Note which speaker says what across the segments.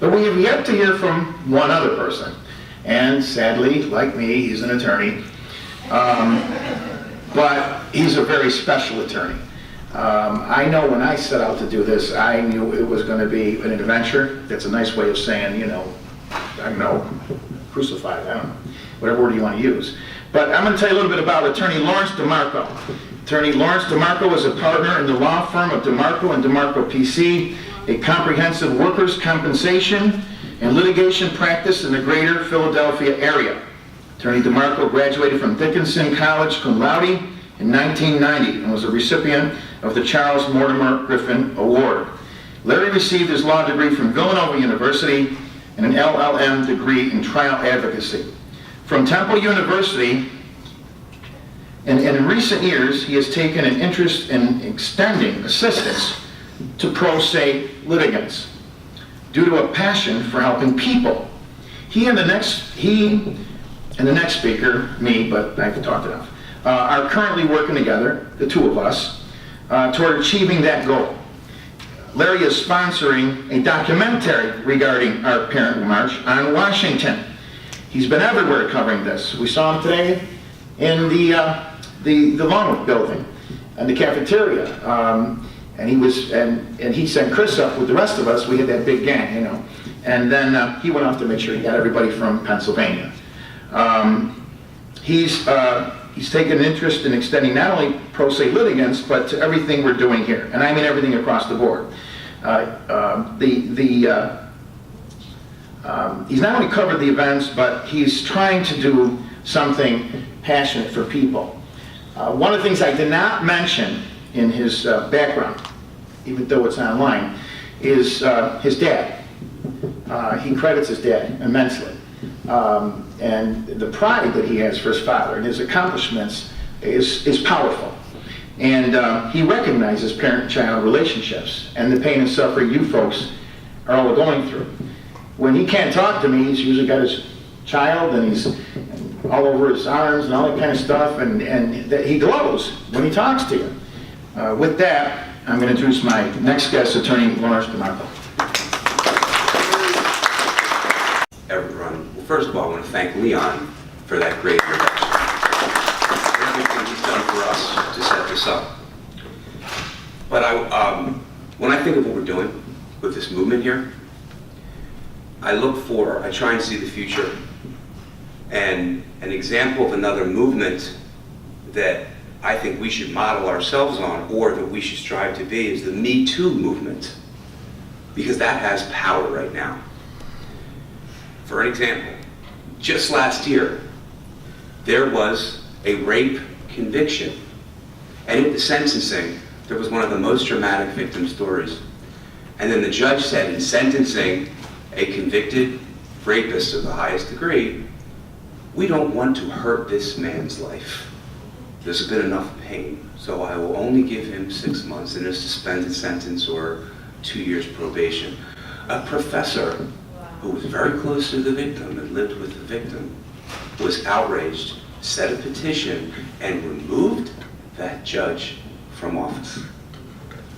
Speaker 1: But we have yet to hear from one other person. And sadly, like me, he's an attorney. But he's a very special attorney. I know when I set out to do this, I knew it was going to be an adventure. That's a nice way of saying, you know, I don't know, crucified, I don't know, whatever word you want to use. But I'm going to tell you a little bit about attorney Lawrence DeMarco. Attorney Lawrence DeMarco is a partner in the law firm of DeMarco and DeMarco PC, a comprehensive workers' compensation and litigation practice in the greater Philadelphia area. Attorney DeMarco graduated from Dickinson College cum laude in 1990 and was a recipient of the Charles Mortimer Griffin Award. Larry received his law degree from Villanova University and an LLM degree in trial advocacy. From Temple University, and in recent years, he has taken an interest in extending assistance to pro se litigants due to a passion for helping people. He and the next speaker, me, but I've talked enough, are currently working together, the two of us, toward achieving that goal. Larry is sponsoring a documentary regarding our Parent March on Washington. He's been everywhere covering this. We saw him today in the Longwood building and the cafeteria. And he sent Chris up with the rest of us. We had that big gang, you know. And then he went off to make sure he got everybody from Pennsylvania. He's taken an interest in extending not only pro se litigants, but to everything we're doing here. And I mean everything across the board. He's not only covered the events, but he's trying to do something passionate for people. One of the things I did not mention in his background, even though it's online, is his dad. He credits his dad immensely. And the pride that he has for his father and his accomplishments is powerful. And he recognizes parent-child relationships and the pain and suffering you folks are all going through. When he can't talk to me, he's usually got his child and he's all over his arms and all that kind of stuff, and he glows when he talks to you. With that, I'm going to introduce my next guest, attorney Lawrence DeMarco.
Speaker 2: Everyone, well, first of all, I want to thank Leon for that great introduction. Everything he's done for us to set this up. But when I think of what we're doing with this movement here, I try and see the future. And an example of another movement that I think we should model ourselves on, or that we should strive to be, is the Me Too movement. Because that has power right now. For an example, just last year, there was a rape conviction. And in the sentencing, there was one of the most dramatic victim stories. And then the judge said, in sentencing a convicted rapist of the highest degree, we don't want to hurt this man's life. There's been enough pain, so I will only give him 6 months in a suspended sentence or 2 years probation. A professor who was very close to the victim and lived with the victim was outraged, set a petition, and removed that judge from office.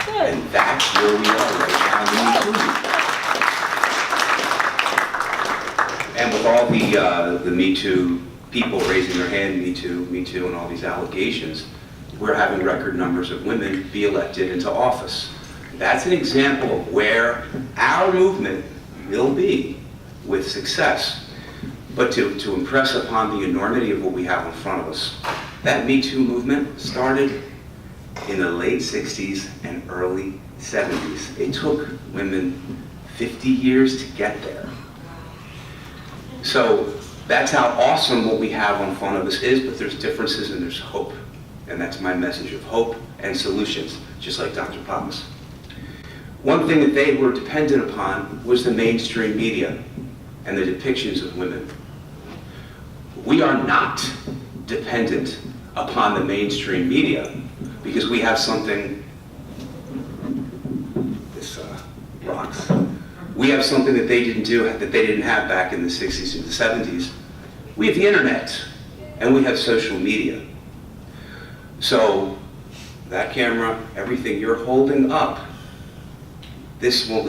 Speaker 2: And that's where we are right now. And with all the Me Too people raising their hand, Me Too, and all these allegations, we're having record numbers of women be elected into office. That's an example of where our movement will be with success. But to impress upon the enormity of what we have in front of us, that Me Too movement started in the late 60s and early 70s. It took women 50 years to get there. So that's how awesome what we have in front of us is, but there's differences and there's hope. And that's my message of hope and solutions, just like Dr. Promise. One thing that they were dependent upon was the mainstream media and the depictions of women. We are not dependent upon the mainstream media because we have something, this rocks. We have something that they didn't have back in the 60s and the 70s. We have the internet and we have social media. So that camera, everything you're holding up, this will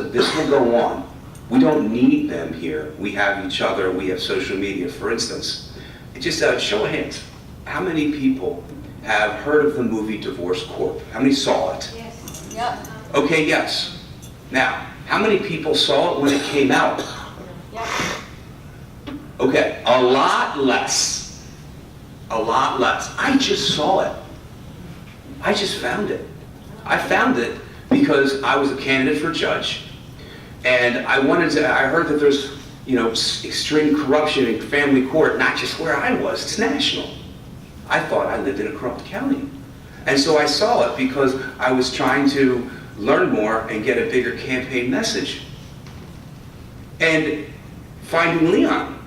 Speaker 2: go on We don't need them here. We have each other, we have social media. For instance, just a show of hands. How many people have heard of the movie Divorce Corp? How many saw it?
Speaker 3: Yes. Yep.
Speaker 2: Okay, yes. Now, how many people saw it when it came out?
Speaker 3: Yep.
Speaker 2: Okay, a lot less. A lot less. I just saw it. I just found it. I found it because I was a candidate for judge, and I heard that there's, extreme corruption in family court, not just where I was, it's national. I thought I lived in a corrupt county. And so I saw it because I was trying to learn more and get a bigger campaign message. And finding Leon,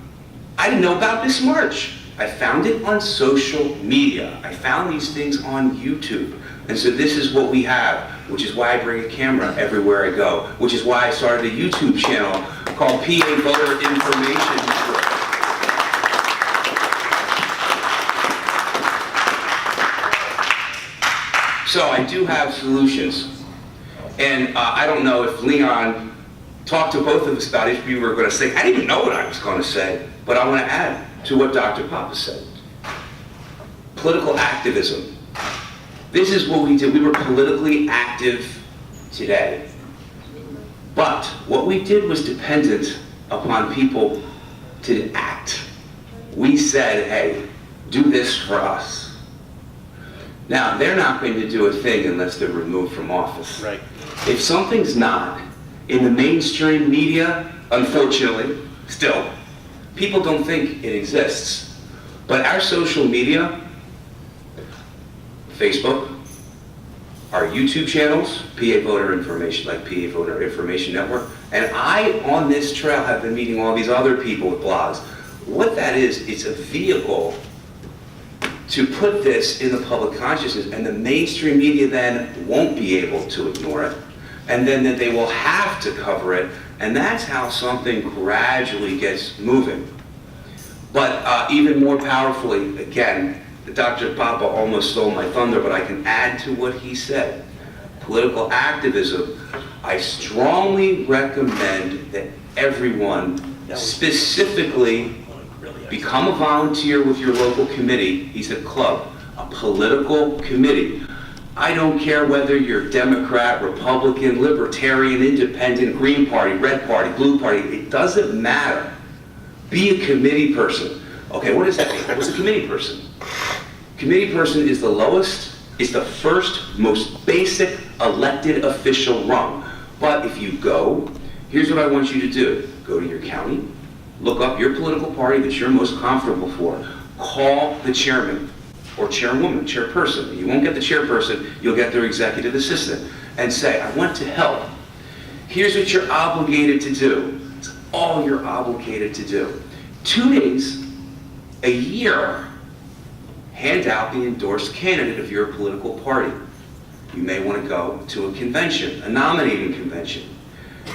Speaker 2: I didn't know about this march. I found it on social media. I found these things on YouTube. And so this is what we have, which is why I bring a camera everywhere I go, which is why I started a YouTube channel called PA Voter Information Network. So I do have solutions. And I don't know if Leon talked to both of us about it, if we were going to say, I didn't even know what I was going to say, but I want to add to what Dr. Papa said. Political activism. This is what we did. We were politically active today. But what we did was dependent upon people to act. We said, hey, do this for us. Now, they're not going to do a thing unless they're removed from office.
Speaker 4: Right.
Speaker 2: If something's not in the mainstream media, unfortunately, still, people don't think it exists. But our social media, Facebook, our YouTube channels, PA Voter Information, like PA Voter Information Network, and I, on this trail, have been meeting all these other people with blogs. What that is, it's a vehicle to put this in the public consciousness, and the mainstream media then won't be able to ignore it, and then they will have to cover it, and that's how something gradually gets moving. But even more powerfully, again, Dr. Papa almost stole my thunder, but I can add to what he said. Political activism, I strongly recommend that everyone specifically become a volunteer with your local committee. He said club, a political committee. I don't care whether you're Democrat, Republican, Libertarian, Independent, Green Party, Red Party, Blue Party, it doesn't matter. Be a committee person. Okay, what does that mean? What's a committee person? Committee person is the lowest, is the first, most basic elected official rung. But if you go, here's what I want you to do. Go to your county, look up your political party that you're most comfortable for. Call the chairman or chairwoman, chairperson. You won't get the chairperson, you'll get their executive assistant. And say, I want to help. Here's what you're obligated to do. It's all you're obligated to do. 2 days, a year, hand out the endorsed candidate of your political party. You may want to go to a convention, a nominating convention,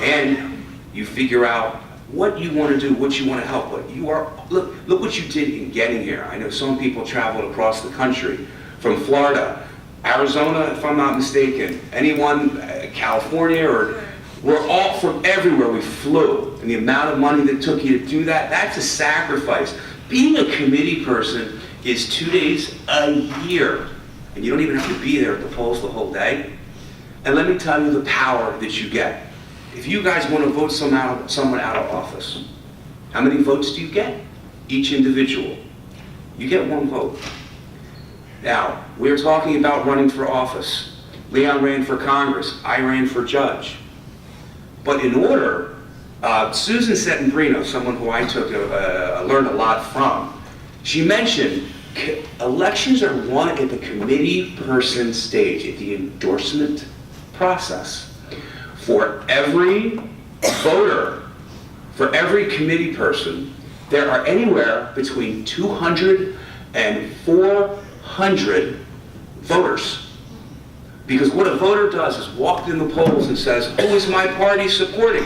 Speaker 2: and you figure out what you want to do, what you want to help with. Look what you did in getting here. I know some people traveled across the country, from Florida, Arizona, if I'm not mistaken, anyone, California, or we're all from everywhere. We flew, and the amount of money that took you to do that, that's a sacrifice. Being a committee person is 2 days a year, and you don't even have to be there at the polls the whole day. And let me tell you the power that you get. If you guys want to vote someone out of office, how many votes do you get? Each individual. You get 1 vote. Now, we're talking about running for office. Leon ran for Congress. I ran for judge. But in order, Susan Settembrino, someone who I learned a lot from, she mentioned elections are won at the committee person stage, at the endorsement process. For every voter, for every committee person, there are anywhere between 200 and 400 voters. Because what a voter does is walk in the polls and says, who is my party supporting?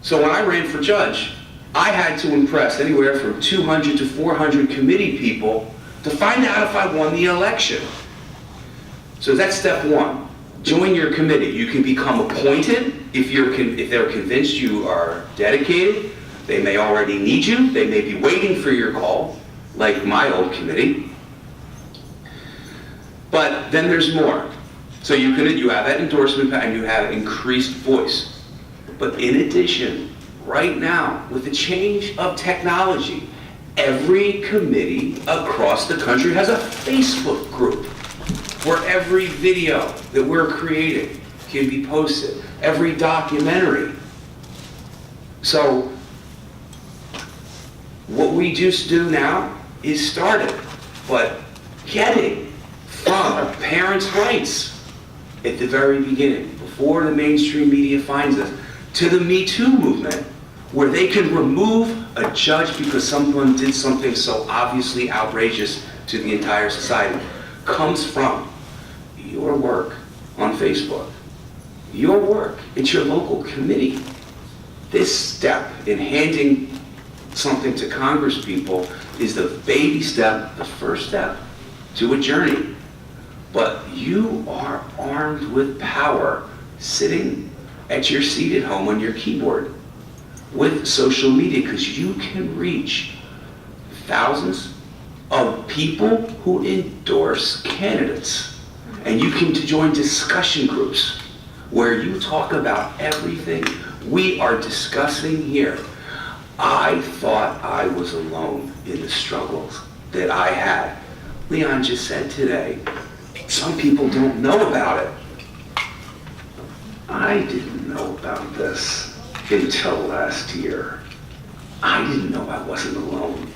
Speaker 2: So when I ran for judge, I had to impress anywhere from 200 to 400 committee people to find out if I won the election. So that's step 1. Join your committee. You can become appointed if they're convinced you are dedicated, they may already need you, they may be waiting for your call, like my old committee. But then there's more. So you have that endorsement and you have increased voice. But in addition, right now, with the change of technology, every committee across the country has a Facebook group where every video that we're creating can be posted, every documentary. So what we just do now is start it, but getting from parents' rights at the very beginning, before the mainstream media finds us, to the Me Too movement, where they can remove a judge because someone did something so obviously outrageous to the entire society, comes from your work on Facebook, your work at your local committee. This step in handing something to Congress people is the baby step, the first step to a journey. But you are armed with power sitting at your seat at home on your keyboard with social media, because you can reach thousands of people who endorse candidates. And you can join discussion groups where you talk about everything we are discussing here. I thought I was alone in the struggles that I had. Leon just said today, some people don't know about it. I didn't know about this until last year. I didn't know I wasn't alone,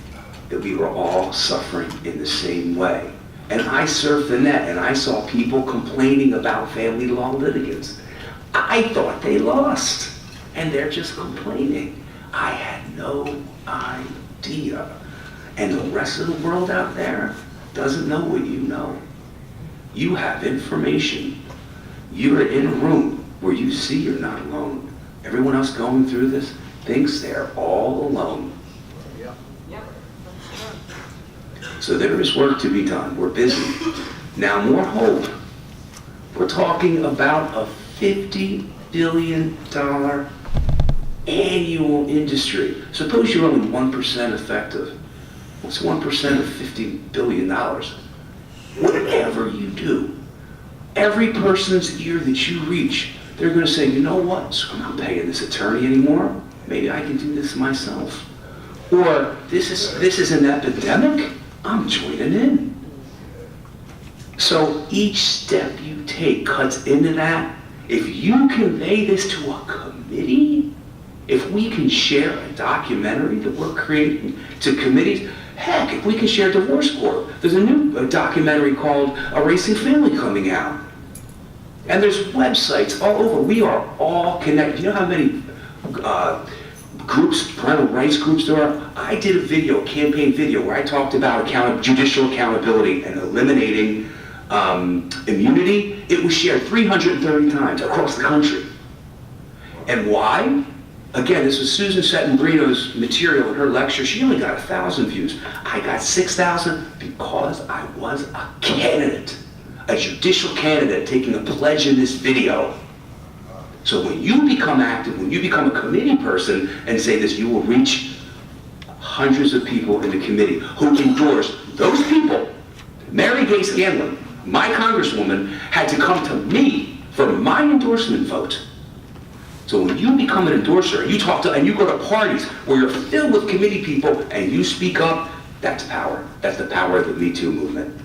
Speaker 2: that we were all suffering in the same way. And I surfed the net and I saw people complaining about family law litigants. I thought they lost and they're just complaining. I had no idea. And the rest of the world out there doesn't know what you know. You have information. You're in a room where you see you're not alone. Everyone else going through this thinks they're all alone. So there is work to be done. We're busy. Now more hope. We're talking about a $50 billion annual industry. Suppose you're only 1% effective. What's 1% of $50 billion? Whatever you do, every person's ear that you reach, they're going to say, you know what, so I'm not paying this attorney anymore. Maybe I can do this myself. Or this is an epidemic. I'm joining in. So each step you take cuts into that. If you convey this to a committee, if we can share a documentary that we're creating to committees, heck, if we can share divorce court. There's a new documentary called A Racing Family coming out. And there's websites all over. We are all connected. You know how many groups, parental rights groups there are? I did a video, campaign video, where I talked about judicial accountability and eliminating immunity. It was shared 330 times across the country. And why? Again, this was Susan Settembrino's material in her lecture. She only got 1,000 views. I got 6,000 because I was a candidate, a judicial candidate taking a pledge in this video. So when you become active, when you become a committee person and say this, you will reach hundreds of people in the committee who endorse those people. Mary Gay Scanlon, my congresswoman, had to come to me for my endorsement vote. So when you become an endorser, you talk to, and you go to parties where you're filled with committee people and you speak up, that's power. That's the power of the Me Too movement.